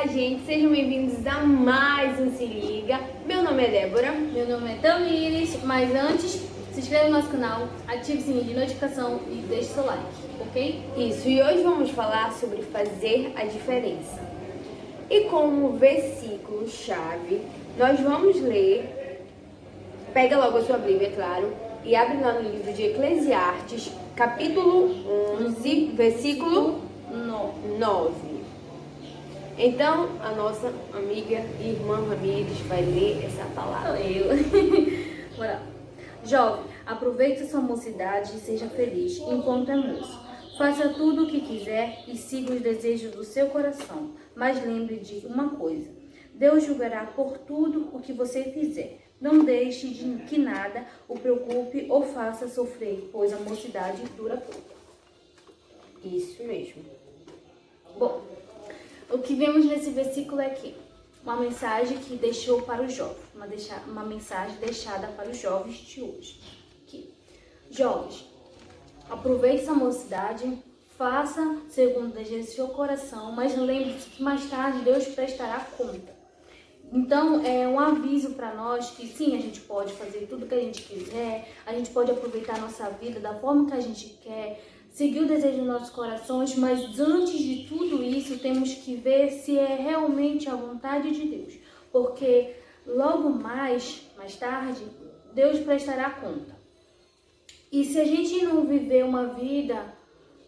Olá, gente, sejam bem-vindos a mais um Se Liga. Meu nome é Débora. Meu nome é Tamires, mas antes, se inscreva no nosso canal, ative o sininho de notificação e deixe seu like, ok? Isso, e hoje vamos falar sobre fazer a diferença. E como versículo-chave, nós vamos ler, pega logo a sua Bíblia, é claro, e abre lá no livro de Eclesiastes, capítulo 11, versículo 9. Então, a nossa amiga e irmã Ramires vai ler essa palavra. Bora lá. Jovem, aproveite sua mocidade e seja feliz enquanto é moço. Faça tudo o que quiser e siga os desejos do seu coração. Mas lembre de uma coisa: Deus julgará por tudo o que você fizer. Não deixe que nada o preocupe ou faça sofrer, pois a mocidade dura pouco. Isso mesmo. Bom, o que vemos nesse versículo é que uma mensagem que deixou para os jovens, uma mensagem deixada para os jovens de hoje. Que, jovens, aproveite sua mocidade, faça segundo o desejo do seu coração, mas lembre-se que mais tarde Deus prestará conta. Então, é um aviso para nós que sim, a gente pode fazer tudo que a gente quiser, a gente pode aproveitar a nossa vida da forma que a gente quer, seguir o desejo dos nossos corações, mas antes de tudo isso, temos que ver se é realmente a vontade de Deus. Porque logo mais tarde, Deus prestará conta. E se a gente não viver uma vida,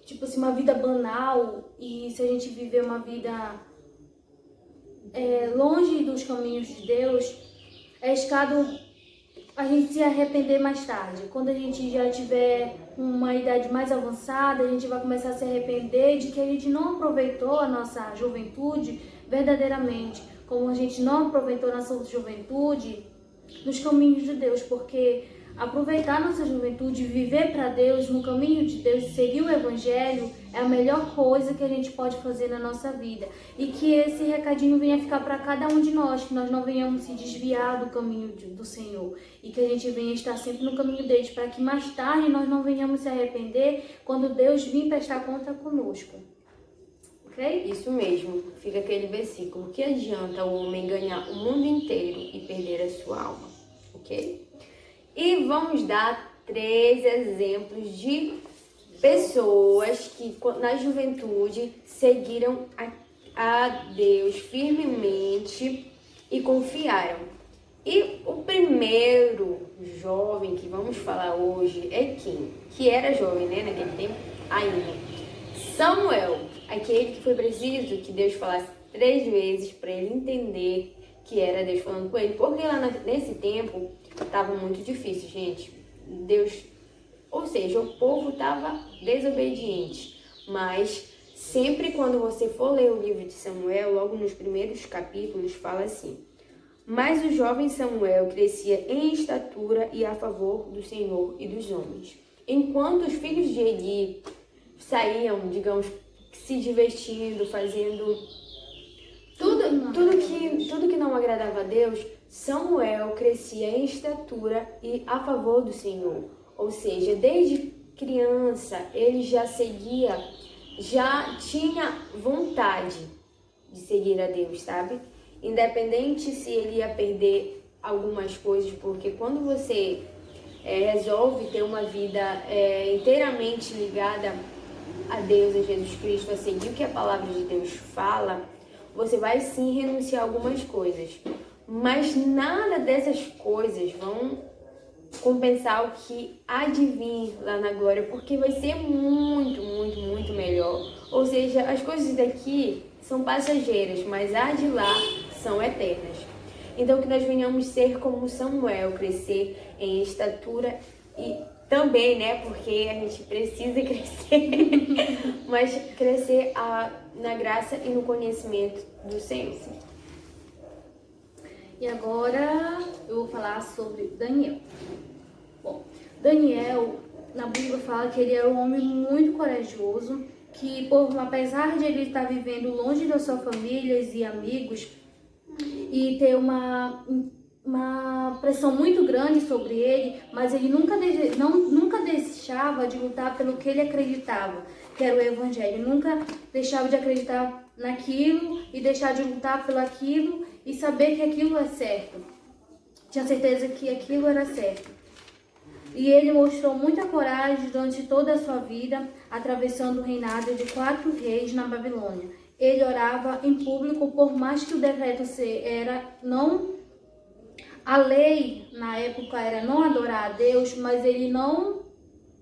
tipo assim, uma vida banal, e se a gente viver uma vida longe dos caminhos de Deus, é arriscado a gente se arrepender mais tarde. Quando a gente já tiver uma idade mais avançada, a gente vai começar a se arrepender de que a gente não aproveitou a nossa juventude verdadeiramente, como a gente não aproveitou a nossa juventude nos caminhos de Deus, porque aproveitar a nossa juventude, viver para Deus, no caminho de Deus, seguir o Evangelho, é a melhor coisa que a gente pode fazer na nossa vida. E que esse recadinho venha ficar para cada um de nós, que nós não venhamos se desviar do caminho do Senhor. E que a gente venha estar sempre no caminho deles, para que mais tarde nós não venhamos se arrepender quando Deus vir prestar conta conosco. Ok? Isso mesmo, fica aquele versículo: que adianta o homem ganhar o mundo inteiro e perder a sua alma? Ok? E vamos dar 3 exemplos de pessoas que na juventude seguiram a Deus firmemente e confiaram. E o primeiro jovem que vamos falar hoje é quem? Que era jovem, né, naquele tempo ainda. Samuel, aquele que foi preciso que Deus falasse 3 vezes para ele entender que era Deus falando com ele, porque lá nesse tempo estava muito difícil, gente. Deus, ou seja, o povo estava desobediente, mas sempre quando você for ler o livro de Samuel, logo nos primeiros capítulos, fala assim: mas o jovem Samuel crescia em estatura e a favor do Senhor e dos homens. Enquanto os filhos de Eli saíam, digamos, se divertindo, fazendo tudo que não agradava a Deus, Samuel crescia em estatura e a favor do Senhor. Ou seja, desde criança ele já tinha vontade de seguir a Deus, sabe? Independente se ele ia perder algumas coisas, porque quando você resolve ter uma vida inteiramente ligada a Deus, a Jesus Cristo, a seguir o que a palavra de Deus fala, você vai sim renunciar a algumas coisas, mas nada dessas coisas vão compensar o que há de vir lá na glória, porque vai ser muito, muito, muito melhor. Ou seja, as coisas daqui são passageiras, mas as de lá são eternas. Então que nós venhamos ser como Samuel, crescer em estatura e também, né, porque a gente precisa crescer, mas crescer na graça e no conhecimento do Senhor. E agora eu vou falar sobre Daniel. Bom, Daniel, na Bíblia fala que ele era um homem muito corajoso, que apesar de ele estar vivendo longe da sua família e amigos e ter uma pressão muito grande sobre ele, mas ele nunca deixava de lutar pelo que ele acreditava, que era o Evangelho. Nunca deixava de acreditar naquilo e deixar de lutar pelo aquilo e saber que aquilo é certo. Tinha certeza que aquilo era certo. E ele mostrou muita coragem durante toda a sua vida, atravessando o reinado de 4 reis na Babilônia. Ele orava em público, por mais que o decreto era não... A lei na época era não adorar a Deus, mas ele não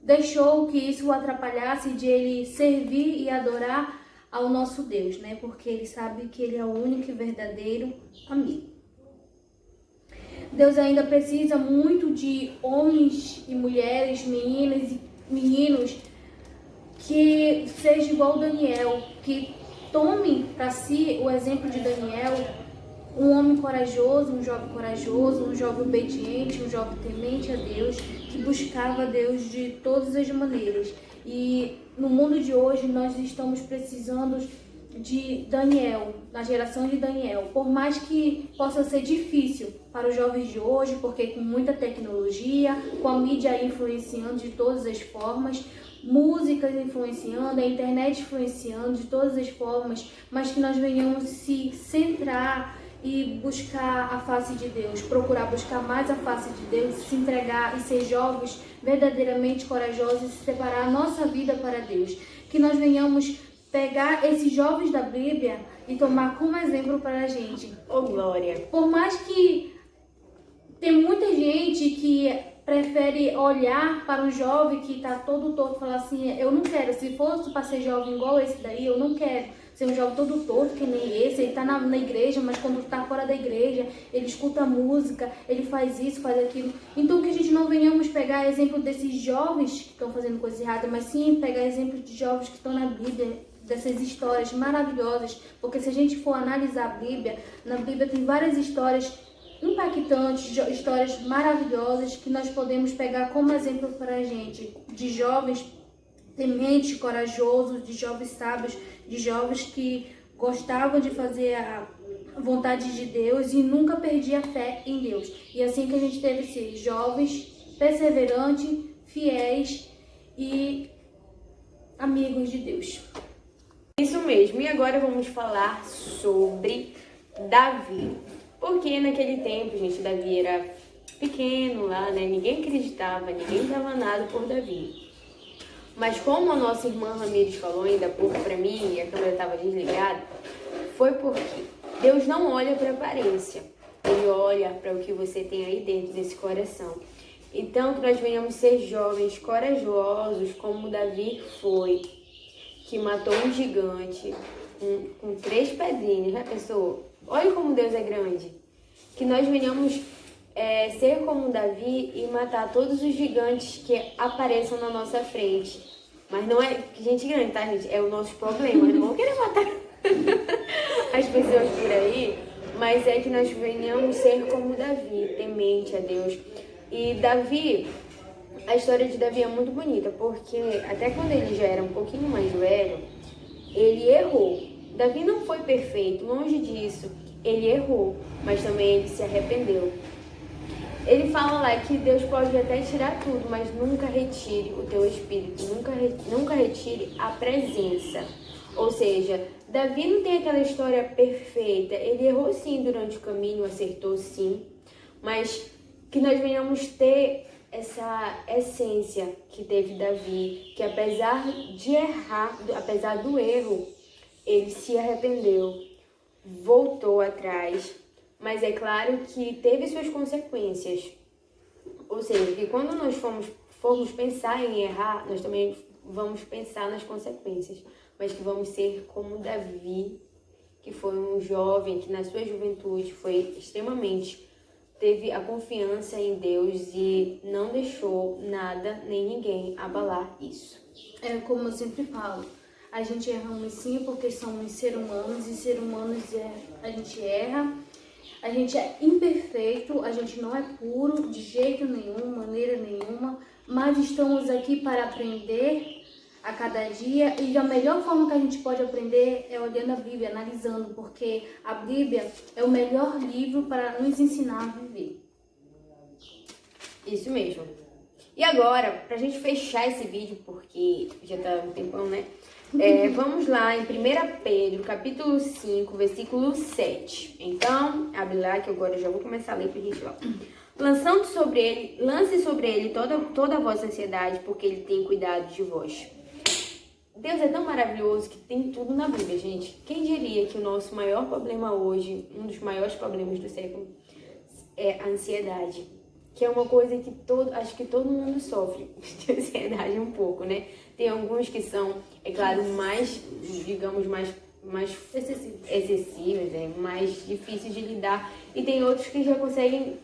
deixou que isso o atrapalhasse de ele servir e adorar ao nosso Deus, né? Porque ele sabe que ele é o único e verdadeiro amigo. Deus ainda precisa muito de homens e mulheres, meninas e meninos que sejam igual Daniel, que tomem para si o exemplo de Daniel, um homem corajoso, um jovem obediente, um jovem temente a Deus, que buscava Deus de todas as maneiras. E no mundo de hoje nós estamos precisando de Daniel, da geração de Daniel. Por mais que possa ser difícil para os jovens de hoje, porque com muita tecnologia, com a mídia influenciando de todas as formas, músicas influenciando, a internet influenciando de todas as formas, mas que nós venhamos se centrar e buscar a face de Deus, procurar buscar mais a face de Deus, se entregar e ser jovens verdadeiramente corajosos e separar a nossa vida para Deus. Que nós venhamos pegar esses jovens da Bíblia e tomar como exemplo para a gente. Oh, glória! Por mais que tem muita gente que prefere olhar para um jovem que está todo torto e falar assim, eu não quero, se fosse para ser jovem igual esse daí, eu não quero ser um jovem todo torto que nem esse, ele está na igreja, mas quando está fora da igreja, ele escuta música, ele faz isso, faz aquilo. Então que a gente não venhamos pegar exemplo desses jovens que estão fazendo coisa errada, mas sim pegar exemplo de jovens que estão na Bíblia, dessas histórias maravilhosas, porque se a gente for analisar a Bíblia, na Bíblia tem várias histórias impactantes, histórias maravilhosas que nós podemos pegar como exemplo para a gente, de jovens tementes, corajosos, de jovens sábios, de jovens que gostavam de fazer a vontade de Deus e nunca perdia a fé em Deus. E assim que a gente deve ser jovens, perseverantes, fiéis e amigos de Deus. Isso mesmo, e agora vamos falar sobre Davi. Porque naquele tempo, gente, Davi era pequeno lá, né? Ninguém acreditava, ninguém dava nada por Davi. Mas como a nossa irmã Ramires falou ainda há pouco pra mim, e a câmera estava desligada, foi porque Deus não olha para a aparência, Ele olha para o que você tem aí dentro desse coração. Então, que nós venhamos ser jovens corajosos, como Davi foi, que matou um gigante com 3 pedrinhas, já pensou? Olha como Deus é grande. Que nós venhamos ser como Davi e matar todos os gigantes que apareçam na nossa frente. Mas não é gente grande, tá, gente? É o nosso problema. Não vamos querer matar as pessoas por aí, mas é que nós venhamos ser como Davi, temente a Deus. E Davi, a história de Davi é muito bonita, porque até quando ele já era um pouquinho mais velho, ele errou. Davi não foi perfeito, longe disso. Ele errou, mas também ele se arrependeu. Ele fala lá que Deus pode até tirar tudo, mas nunca retire o teu espírito, nunca retire a presença. Ou seja, Davi não tem aquela história perfeita. Ele errou sim durante o caminho, acertou sim, mas que nós venhamos ter essa essência que teve Davi, que apesar de errar, apesar do erro, ele se arrependeu, voltou atrás, mas é claro que teve suas consequências. Ou seja, que quando nós formos pensar em errar, nós também vamos pensar nas consequências, mas que vamos ser como Davi, que foi um jovem que na sua juventude foi extremamente, teve a confiança em Deus e não deixou nada nem ninguém abalar isso. É como eu sempre falo, a gente erra sim porque somos seres humanos e seres humanos a gente erra, a gente é imperfeito, a gente não é puro de jeito nenhum, maneira nenhuma, mas estamos aqui para aprender a cada dia e a melhor forma que a gente pode aprender é olhando a Bíblia, analisando, porque a Bíblia é o melhor livro para nos ensinar a viver. Isso mesmo. E agora, pra gente fechar esse vídeo, porque já tá um tempão, né? Vamos lá em 1 Pedro, capítulo 5, versículo 7. Então, abre lá que agora eu já vou começar a ler para a gente lá. Lance sobre ele toda a vossa ansiedade, porque ele tem cuidado de vós. Deus é tão maravilhoso que tem tudo na Bíblia, gente. Quem diria que o nosso maior problema hoje, um dos maiores problemas do século, é a ansiedade? Que é uma coisa que acho que todo mundo sofre de ansiedade um pouco, né? Tem alguns que são, é claro, mais, digamos, mais excessivos, mais difíceis de lidar. E tem outros que já conseguem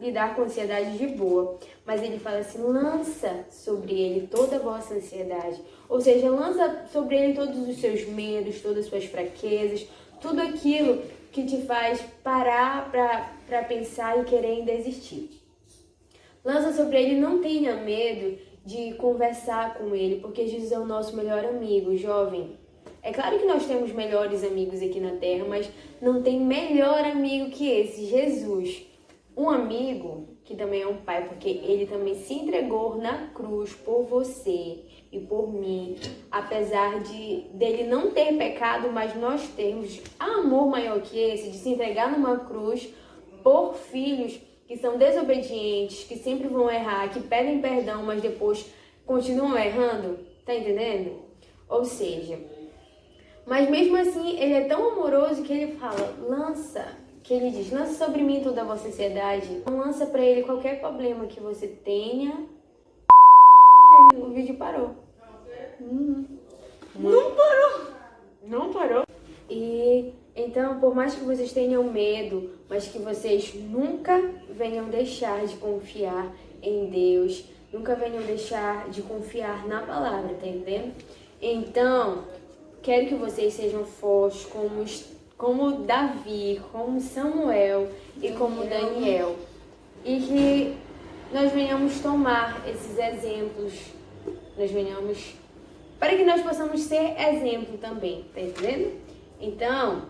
lidar com ansiedade de boa. Mas ele fala assim, lança sobre ele toda a vossa ansiedade. Ou seja, lança sobre ele todos os seus medos, todas as suas fraquezas, tudo aquilo que te faz parar para pensar e querer desistir. Lança sobre ele, não tenha medo de conversar com ele, porque Jesus é o nosso melhor amigo, jovem. É claro que nós temos melhores amigos aqui na Terra, mas não tem melhor amigo que esse, Jesus. Um amigo que também é um pai, porque ele também se entregou na cruz por você e por mim, apesar dele não ter pecado, mas nós temos amor maior que esse, de se entregar numa cruz por filhos que são desobedientes, que sempre vão errar, que pedem perdão, mas depois continuam errando, tá entendendo? Ou seja, mas mesmo assim ele é tão amoroso que ele fala, lança sobre mim toda a vossa ansiedade, lança pra ele qualquer problema que você tenha. O vídeo parou. Não parou. E então, por mais que vocês tenham medo, mas que vocês nunca venham deixar de confiar em Deus, nunca venham deixar de confiar na palavra, tá entendendo? Então, quero que vocês sejam fortes como Davi, como Samuel e como Daniel. E que nós venhamos tomar esses exemplos, para que nós possamos ser exemplo também, tá entendendo? Então,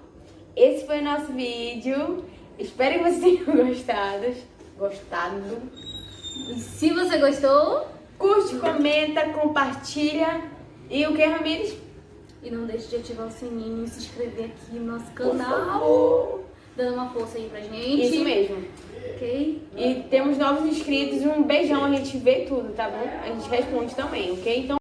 esse foi o nosso vídeo. Espero que vocês tenham gostado. E se você gostou, Curte, comenta, compartilha. E o que, Ramires? e não deixe de ativar o sininho e se inscrever aqui no nosso Por canal. favor. Dando uma força aí pra gente. Isso mesmo. Ok? E temos novos inscritos. Um beijão, a gente vê tudo, tá bom? A gente responde também, ok? Então